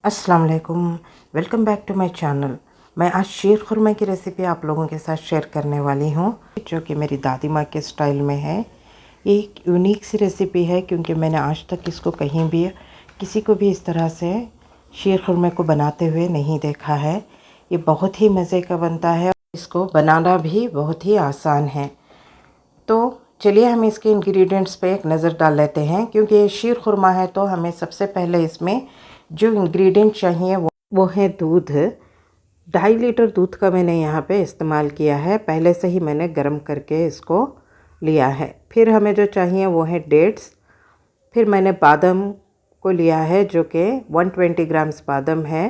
अस्सलाम वालेकुम, welcome back to my channel. मैं आज शीर खुरमा की रेसिपी आप लोगों के साथ शेयर करने वाली हूँ, जो कि मेरी दादी माँ के स्टाइल में है। ये एक यूनिक सी रेसिपी है क्योंकि मैंने आज तक इसको कहीं भी किसी को भी इस तरह से शीर खुरमे को बनाते हुए नहीं देखा है। ये बहुत ही मज़े का बनता है, इसको बनाना भी बहुत ही आसान है। तो चलिए हम इसके इंग्रेडिएंट्स पे एक नज़र डाल लेते हैं। क्योंकि ये शीर खुरमा है तो हमें सबसे पहले इसमें जो इंग्रेडिएंट चाहिए वो है दूध। 2.5 लीटर दूध का मैंने यहाँ पे इस्तेमाल किया है। पहले से ही मैंने गर्म करके इसको लिया है। फिर हमें जो चाहिए वो है डेट्स। फिर मैंने बादाम को लिया है, जो कि 120 ग्राम्स बादाम है।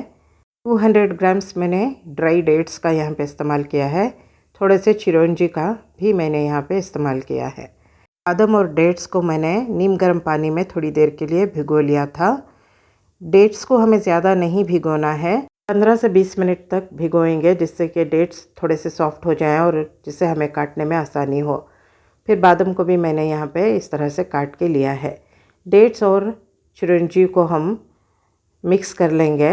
200 ग्राम्स मैंने ड्राई डेट्स का यहाँ पे इस्तेमाल किया है। थोड़े से चिरौंजी का भी मैंने यहाँ पे इस्तेमाल किया है। बादाम और डेट्स को मैंने नीम गर्म पानी में थोड़ी देर के लिए भिगो लिया था। डेट्स को हमें ज़्यादा नहीं भिगोना है, 15 से 20 मिनट तक भिगोएंगे, जिससे कि डेट्स थोड़े से सॉफ्ट हो जाएं और जिससे हमें काटने में आसानी हो। फिर बादाम को भी मैंने यहाँ पे इस तरह से काट के लिया है। डेट्स और चिरौंजी को हम मिक्स कर लेंगे।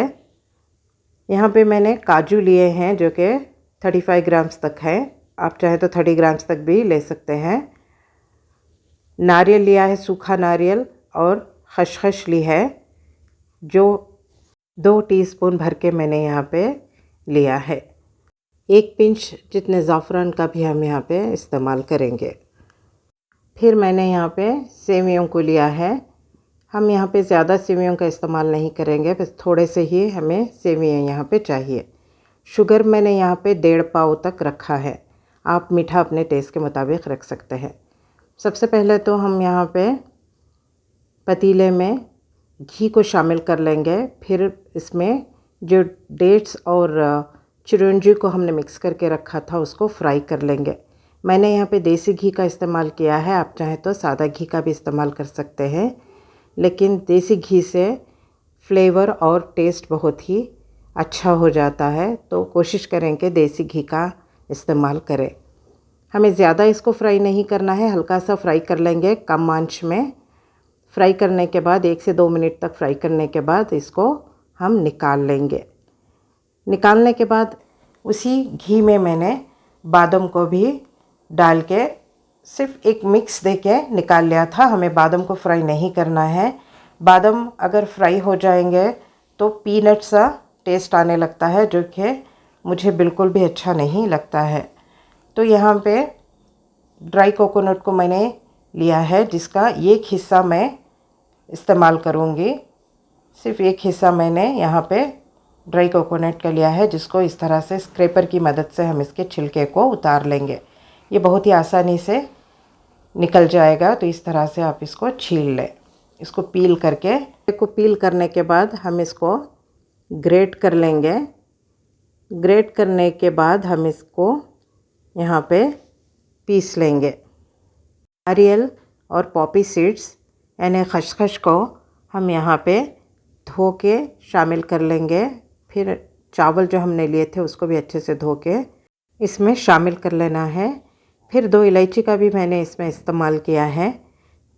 यहाँ पे मैंने काजू लिए हैं, जो कि 35 ग्राम्स तक है। आप चाहे तो 30 ग्राम्स तक भी ले सकते हैं। नारियल लिया है, सूखा नारियल, और खसखस ली है, जो 2 टीस्पून भर के मैंने यहाँ पे लिया है। 1 पिंच जितने ज़ाफ़रान का भी हम यहाँ पे इस्तेमाल करेंगे। फिर मैंने यहाँ पे सेवियों को लिया है। हम यहाँ पे ज़्यादा सेवियों का इस्तेमाल नहीं करेंगे, बस थोड़े से ही हमें सेवियाँ यहाँ पे चाहिए। शुगर मैंने यहाँ पे 1.5 पाव तक रखा है। आप मीठा अपने टेस्ट के मुताबिक रख सकते हैं। सबसे पहले तो हम यहाँ पे पतीले में घी को शामिल कर लेंगे। फिर इसमें जो डेट्स और चिरौंजी को हमने मिक्स करके रखा था उसको फ्राई कर लेंगे। मैंने यहाँ पे देसी घी का इस्तेमाल किया है। आप चाहें तो सादा घी का भी इस्तेमाल कर सकते हैं, लेकिन देसी घी से फ्लेवर और टेस्ट बहुत ही अच्छा हो जाता है। तो कोशिश करें कि देसी घी का इस्तेमाल करें। हमें ज़्यादा इसको फ्राई नहीं करना है, हल्का सा फ्राई कर लेंगे कम आंच में। फ्राई करने के बाद 1 से 2 मिनट तक फ्राई करने के बाद इसको हम निकाल लेंगे। निकालने के बाद उसी घी में मैंने बादाम को भी डाल के सिर्फ एक मिक्स दे के निकाल लिया था। हमें बादाम को फ्राई नहीं करना है। बादाम अगर फ्राई हो जाएंगे तो पीनट सा टेस्ट आने लगता है, जो कि मुझे बिल्कुल भी अच्छा नहीं लगता है। तो यहाँ पे ड्राई कोकोनट को मैंने लिया है, जिसका एक हिस्सा मैं इस्तेमाल करूँगी। सिर्फ एक हिस्सा मैंने यहाँ पे ड्राई कोकोनट का लिया है, जिसको इस तरह से स्क्रैपर की मदद से हम इसके छिलके को उतार लेंगे। ये बहुत ही आसानी से निकल जाएगा। तो इस तरह से आप इसको छील लें। इसको पील करने के बाद हम इसको ग्रेट कर लेंगे। ग्रेट करने के बाद हम इसको यहाँ पे पीस लेंगे। नारियल और पॉपी सीड्स यानी खसखस को हम यहाँ पे धो के शामिल कर लेंगे। फिर चावल जो हमने लिए थे उसको भी अच्छे से धो के इसमें शामिल कर लेना है। फिर 2 इलायची का भी मैंने इसमें इस्तेमाल किया है।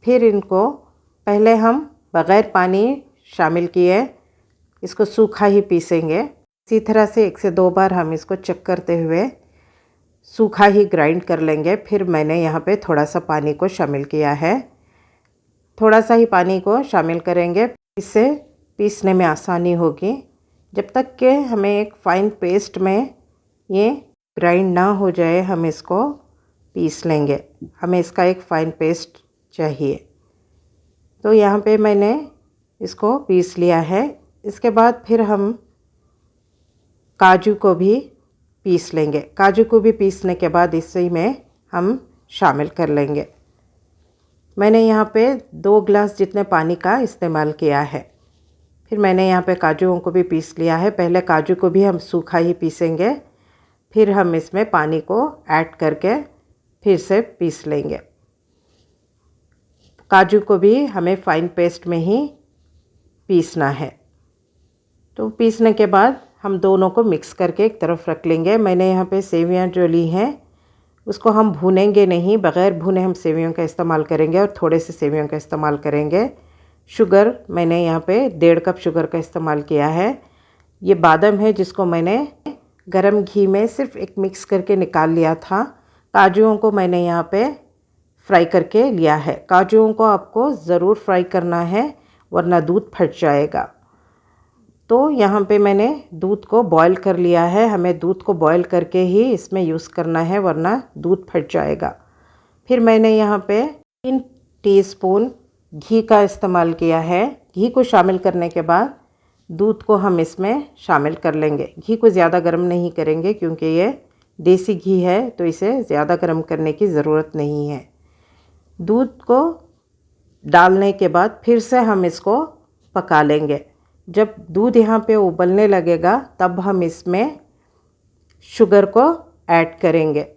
फिर इनको पहले हम बग़ैर पानी शामिल किए इसको सूखा ही पीसेंगे। इसी तरह से 1 से 2 बार हम इसको चेक करते हुए सूखा ही ग्राइंड कर लेंगे। फिर मैंने यहाँ पे थोड़ा सा पानी को शामिल किया है। थोड़ा सा ही पानी को शामिल करेंगे, इससे पीसने में आसानी होगी। जब तक कि हमें एक फ़ाइन पेस्ट में ये ग्राइंड ना हो जाए, हम इसको पीस लेंगे। हमें इसका एक फ़ाइन पेस्ट चाहिए। तो यहाँ पे मैंने इसको पीस लिया है। इसके बाद फिर हम काजू को भी पीस लेंगे। काजू को भी पीसने के बाद इसी में हम शामिल कर लेंगे। मैंने यहाँ पे 2 गिलास जितने पानी का इस्तेमाल किया है। फिर मैंने यहाँ पे काजूओं को भी पीस लिया है। पहले काजू को भी हम सूखा ही पीसेंगे, फिर हम इसमें पानी को ऐड करके फिर से पीस लेंगे। काजू को भी हमें फ़ाइन पेस्ट में ही पीसना है। तो पीसने के बाद हम दोनों को मिक्स करके एक तरफ रख लेंगे। मैंने यहाँ पे सेवियाँ जो ली हैं उसको हम भूनेंगे नहीं, बग़ैर भुने हम सेवियों का इस्तेमाल करेंगे और थोड़े से सेवियों का इस्तेमाल करेंगे। शुगर मैंने यहाँ पे 1.5 कप शुगर का इस्तेमाल किया है। ये बादाम है जिसको मैंने गरम घी में सिर्फ एक मिक्स करके निकाल लिया था। काजुओं को मैंने यहाँ पे फ्राई करके लिया है। काजुओं को आपको ज़रूर फ्राई करना है वरना दूध फट जाएगा। तो यहाँ पे मैंने दूध को बॉईल कर लिया है। हमें दूध को बॉईल करके ही इसमें यूज़ करना है वरना दूध फट जाएगा। फिर मैंने यहाँ पे 3 टीस्पून घी का इस्तेमाल किया है। घी को शामिल करने के बाद दूध को हम इसमें शामिल कर लेंगे। घी को ज़्यादा गर्म नहीं करेंगे क्योंकि ये देसी घी है तो इसे ज़्यादा गर्म करने की ज़रूरत नहीं है। दूध को डालने के बाद फिर से हम इसको पका लेंगे। जब दूध यहाँ पे उबलने लगेगा तब हम इसमें शुगर को ऐड करेंगे।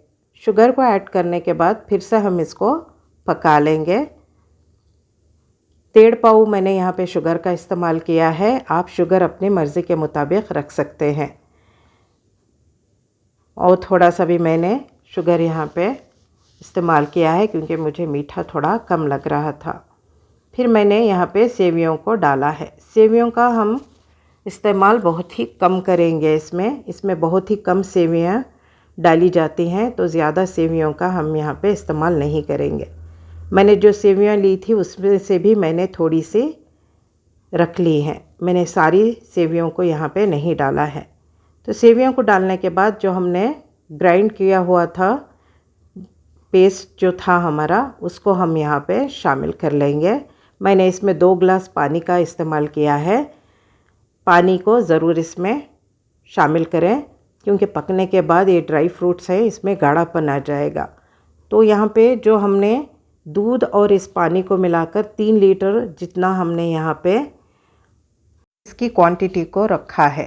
शुगर को ऐड करने के बाद फिर से हम इसको पका लेंगे। 1.5 पाव मैंने यहाँ पे शुगर का इस्तेमाल किया है। आप शुगर अपनी मर्ज़ी के मुताबिक रख सकते हैं। और थोड़ा सा भी मैंने शुगर यहाँ पे इस्तेमाल किया है क्योंकि मुझे मीठा थोड़ा कम लग रहा था। फिर मैंने यहाँ पे सेवियों को डाला है। सेवियों का हम इस्तेमाल बहुत ही कम करेंगे। इसमें बहुत ही कम सेवियाँ डाली जाती हैं तो ज़्यादा सेवियों का हम यहाँ पे इस्तेमाल नहीं करेंगे। मैंने जो सेवियाँ ली थी उसमें से भी मैंने थोड़ी सी रख ली हैं। मैंने सारी सेवियों को यहाँ पे नहीं डाला है। तो सेवियों को डालने के बाद जो हमने ग्राइंड किया हुआ था पेस्ट जो था हमारा उसको हम यहाँ पे शामिल कर लेंगे। मैंने इसमें 2 गिलास पानी का इस्तेमाल किया है। पानी को ज़रूर इसमें शामिल करें क्योंकि पकने के बाद ये ड्राई फ्रूट्स है इसमें गाढ़ापन आ जाएगा। तो यहाँ पे जो हमने दूध और इस पानी को मिलाकर 3 लीटर जितना हमने यहाँ पे इसकी क्वांटिटी को रखा है।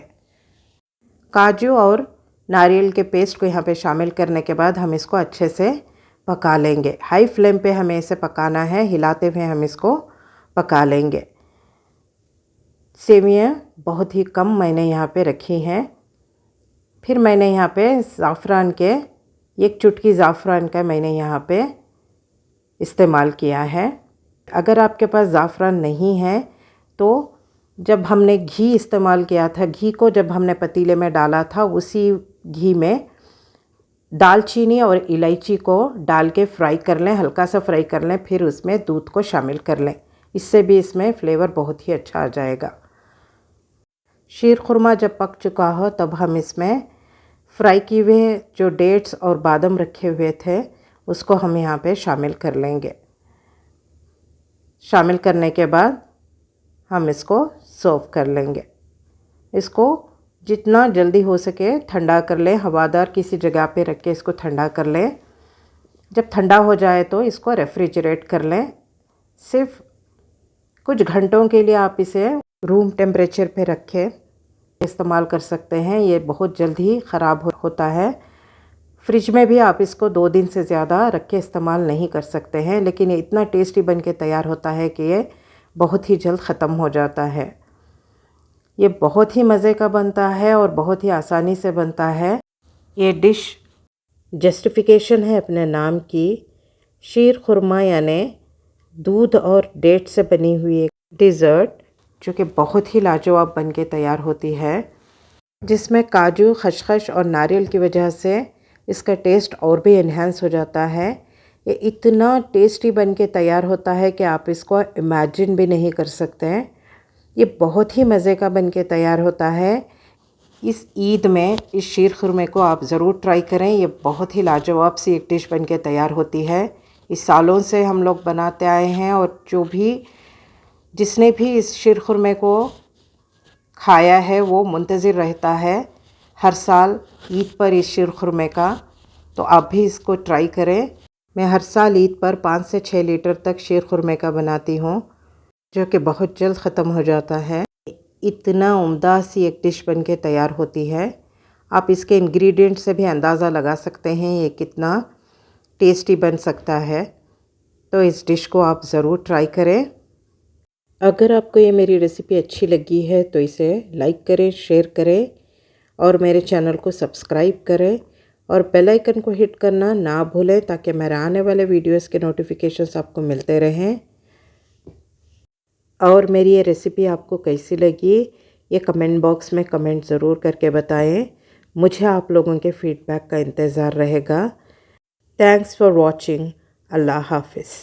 काजू और नारियल के पेस्ट को यहाँ पे शामिल करने के बाद हम इसको अच्छे से पका लेंगे। हाई फ्लेम पे हमें इसे पकाना है, हिलाते हुए हम इसको पका लेंगे। सेवियाँ बहुत ही कम मैंने यहाँ पे रखी हैं। फिर मैंने यहाँ पे ज़ाफ़रान के 1 चुटकी ज़ाफ़रान का मैंने यहाँ पे इस्तेमाल किया है। अगर आपके पास ज़ाफ़रान नहीं है तो जब हमने घी इस्तेमाल किया था, घी को जब हमने पतीले में डाला था उसी घी में दालचीनी और इलायची को डाल के फ्राई कर लें, हल्का सा फ्राई कर लें। फिर उसमें दूध को शामिल कर लें। इससे भी इसमें फ्लेवर बहुत ही अच्छा आ जाएगा। शीर खुरमा जब पक चुका हो तब हम इसमें फ्राई किए हुए जो डेट्स और बादाम रखे हुए थे उसको हम यहाँ पे शामिल कर लेंगे। शामिल करने के बाद हम इसको सर्व कर लेंगे। इसको जितना जल्दी हो सके ठंडा कर लें। हवादार किसी जगह पे रख के इसको ठंडा कर लें। जब ठंडा हो जाए तो इसको रेफ्रिजरेट कर लें। सिर्फ कुछ घंटों के लिए आप इसे रूम टेम्परेचर पे रखें, इस्तेमाल कर सकते हैं। ये बहुत जल्दी ख़राब होता है। फ्रिज में भी आप इसको 2 दिन से ज़्यादा रख के इस्तेमाल नहीं कर सकते हैं, लेकिन ये इतना टेस्टी बन के तैयार होता है कि ये बहुत ही जल्द ख़त्म हो जाता है। ये बहुत ही मज़े का बनता है और बहुत ही आसानी से बनता है। ये डिश जस्टिफिकेशन है अपने नाम की। शीर खुरमा यानी दूध और डेट से बनी हुई एक डिज़र्ट जो कि बहुत ही लाजवाब बन के तैयार होती है, जिसमें काजू, खसखस और नारियल की वजह से इसका टेस्ट और भी इन्हेंस हो जाता है। ये इतना टेस्टी बन के तैयार होता है कि आप इसको इमेजिन भी नहीं कर सकते हैं। ये बहुत ही मज़े का बन के तैयार होता है। इस ईद में इस शीर खुरमे को आप ज़रूर ट्राई करें। ये बहुत ही लाजवाब सी एक डिश बन के तैयार होती है। इस सालों से हम लोग बनाते आए हैं और जिसने भी इस शीर खुरमे को खाया है वो मुंतज़िर रहता है हर साल ईद पर इस शीर खुरमे का। तो आप भी इसको ट्राई करें। मैं हर साल ईद पर 5 से 6 लीटर तक शीर खुरमे का बनाती हूँ जो कि बहुत जल्द ख़त्म हो जाता है। इतना उम्दा सी एक डिश बन के तैयार होती है। आप इसके इंग्रेडिएंट से भी अंदाज़ा लगा सकते हैं ये कितना टेस्टी बन सकता है। तो इस डिश को आप ज़रूर ट्राई करें। अगर आपको ये मेरी रेसिपी अच्छी लगी है तो इसे लाइक करें, शेयर करें और मेरे चैनल को सब्सक्राइब करें और बेल आइकन को हिट करना ना भूलें ताकि मेरे आने वाले वीडियोस के नोटिफिकेशंस आपको मिलते रहें। और मेरी ये रेसिपी आपको कैसी लगी ये कमेंट बॉक्स में कमेंट ज़रूर करके बताएं। मुझे आप लोगों के फीडबैक का इंतज़ार रहेगा। Thanks for watching. अल्लाह हाफिज़।